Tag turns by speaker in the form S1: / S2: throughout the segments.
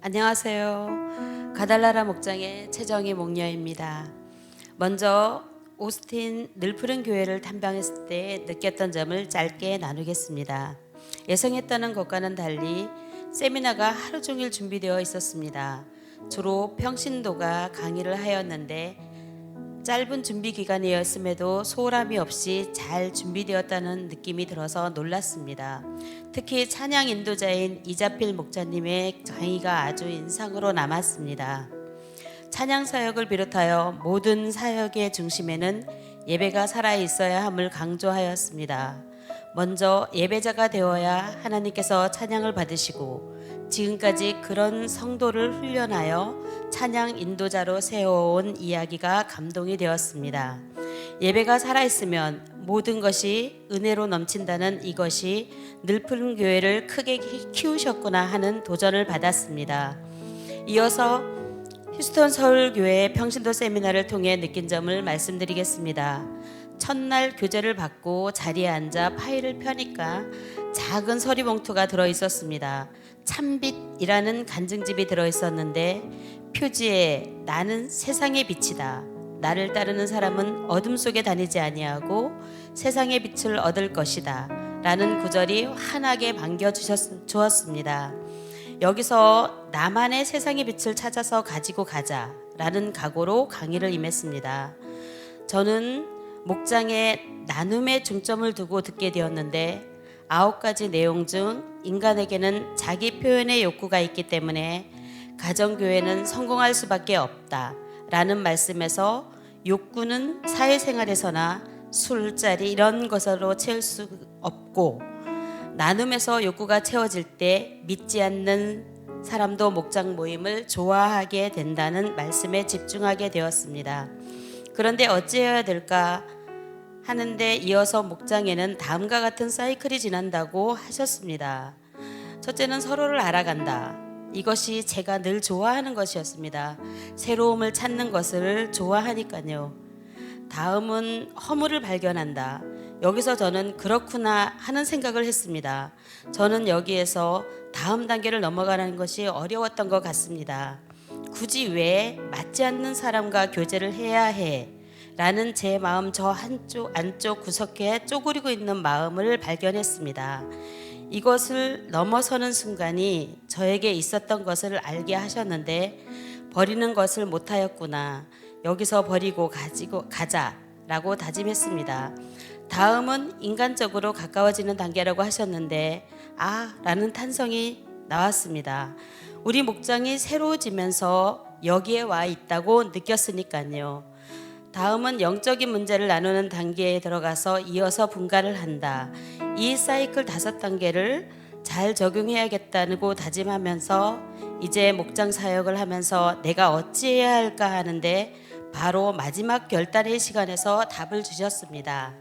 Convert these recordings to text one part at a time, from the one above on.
S1: 안녕하세요. 가달라라 목장의 최정희 목녀입니다. 먼저 오스틴 늘푸른 교회를 탐방했을 때 느꼈던 점을 짧게 나누겠습니다. 예상했던 것과는 달리 세미나가 하루 종일 준비되어 있었습니다. 주로 평신도가 강의를 하였는데 짧은 준비 기간이었음에도 소홀함이 없이 잘 준비되었다는 느낌이 들어서 놀랐습니다. 특히 찬양 인도자인 이자필 목사님의 강의가 아주 인상으로 남았습니다. 찬양 사역을 비롯하여 모든 사역의 중심에는 예배가 살아 있어야 함을 강조하였습니다. 먼저 예배자가 되어야 하나님께서 찬양을 받으시고 지금까지 그런 성도를 훈련하여 찬양 인도자로 세워온 이야기가 감동이 되었습니다. 예배가 살아있으면 모든 것이 은혜로 넘친다는 이것이 늘푸른 교회를 크게 키우셨구나 하는 도전을 받았습니다. 이어서 휴스턴 서울교회 평신도 세미나를 통해 느낀 점을 말씀드리겠습니다. 첫날 교재를 받고 자리에 앉아 파일을 펴니까 작은 서리봉투가 들어있었습니다. 참빛이라는 간증집이 들어있었는데 표지에 나는 세상의 빛이다. 나를 따르는 사람은 어둠 속에 다니지 아니하고 세상의 빛을 얻을 것이다. 라는 구절이 환하게 반겨주었습니다. 여기서 나만의 세상의 빛을 찾아서 가지고 가자 라는 각오로 강의를 임했습니다. 저는 목장에 나눔의 중점을 두고 듣게 되었는데 9가지 내용 중 인간에게는 자기 표현의 욕구가 있기 때문에 가정교회는 성공할 수밖에 없다 라는 말씀에서 욕구는 사회생활에서나 술자리 이런 것으로 채울 수 없고 나눔에서 욕구가 채워질 때 믿지 않는 사람도 목장 모임을 좋아하게 된다는 말씀에 집중하게 되었습니다. 그런데 어찌해야 될까 하는데 이어서 목장에는 다음과 같은 사이클이 지난다고 하셨습니다. 첫째는 서로를 알아간다. 이것이 제가 늘 좋아하는 것이었습니다. 새로움을 찾는 것을 좋아하니까요. 다음은 허물을 발견한다. 여기서 저는 그렇구나 하는 생각을 했습니다. 저는 여기에서 다음 단계를 넘어가는 것이 어려웠던 것 같습니다. 굳이 왜 맞지 않는 사람과 교제를 해야 해? 라는 제 마음 저 안쪽 구석에 쪼그리고 있는 마음을 발견했습니다. 이것을 넘어서는 순간이 저에게 있었던 것을 알게 하셨는데 버리는 것을 못하였구나. 여기서 버리고 가지고 가자라고 다짐했습니다. 다음은 인간적으로 가까워지는 단계라고 하셨는데 라는 탄성이 나왔습니다. 우리 목장이 새로워지면서 여기에 와 있다고 느꼈으니까요. 다음은 영적인 문제를 나누는 단계에 들어가서 이어서 분가를 한다. 이 사이클 5단계를 잘 적용해야겠다고 다짐하면서 이제 목장 사역을 하면서 내가 어찌해야 할까 하는데 바로 마지막 결단의 시간에서 답을 주셨습니다.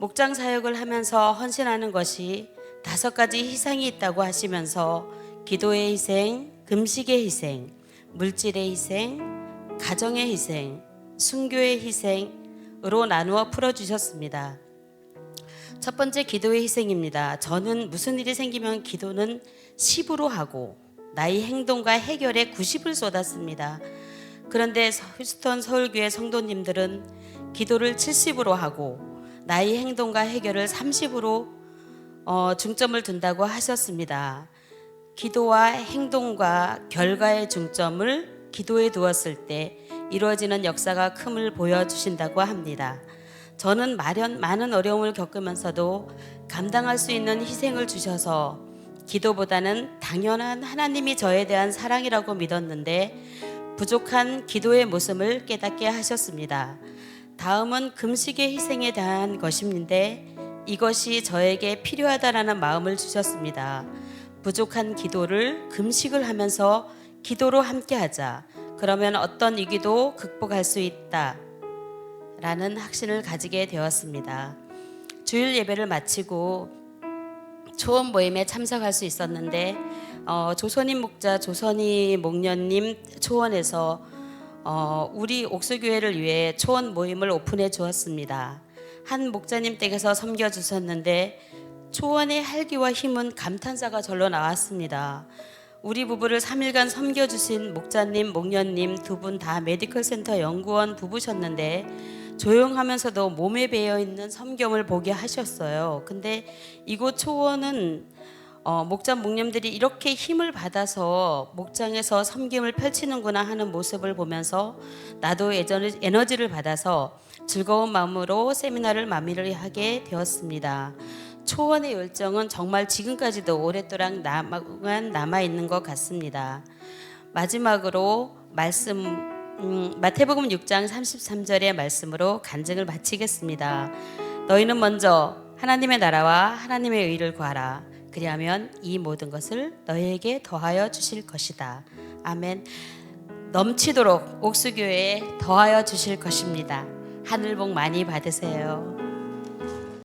S1: 목장 사역을 하면서 헌신하는 것이 5가지 희생이 있다고 하시면서 기도의 희생, 금식의 희생, 물질의 희생, 가정의 희생, 순교의 희생으로 나누어 풀어주셨습니다. 첫 번째 기도의 희생입니다. 저는 무슨 일이 생기면 기도는 10으로 하고 나의 행동과 해결에 90을 쏟았습니다. 그런데 휴스턴 서울교회 성도님들은 기도를 70으로 하고 나의 행동과 해결을 30으로 중점을 둔다고 하셨습니다. 기도와 행동과 결과의 중점을 기도에 두었을 때 이루어지는 역사가 큼을 보여주신다고 합니다. 저는 많은 어려움을 겪으면서도 감당할 수 있는 희생을 주셔서 기도보다는 당연한 하나님이 저에 대한 사랑이라고 믿었는데 부족한 기도의 모습을 깨닫게 하셨습니다. 다음은 금식의 희생에 대한 것인데 이것이 저에게 필요하다라는 마음을 주셨습니다. 부족한 기도를 금식을 하면서 기도로 함께하자. 그러면 어떤 위기도 극복할 수 있다 라는 확신을 가지게 되었습니다. 주일 예배를 마치고 초원 모임에 참석할 수 있었는데 조선인 목자 조선희 목녀님 초원에서 우리 옥수교회를 위해 초원 모임을 오픈해 주었습니다. 한 목자님 댁에서 섬겨주셨는데 초원의 활기와 힘은 감탄사가 절로 나왔습니다. 우리 부부를 3일간 섬겨주신 목자님, 목녀님 두 분 다 메디컬 센터 연구원 부부셨는데 조용하면서도 몸에 배어있는 섬김을 보게 하셨어요. 근데 이곳 초원은 목자 목념들이 이렇게 힘을 받아서 목장에서 섬김을 펼치는구나 하는 모습을 보면서 나도 예전에 에너지를 받아서 즐거운 마음으로 세미나를 마무리하게 되었습니다. 초원의 열정은 정말 지금까지도 오랫도록 남아있는 것 같습니다. 마지막으로 마태복음 6장 33절의 말씀으로 간증을 마치겠습니다. 너희는 먼저 하나님의 나라와 하나님의 의를 구하라. 그리하면 이 모든 것을 너희에게 더하여 주실 것이다. 아멘. 넘치도록 옥수교회에 더하여 주실 것입니다. 하늘 복 많이 받으세요.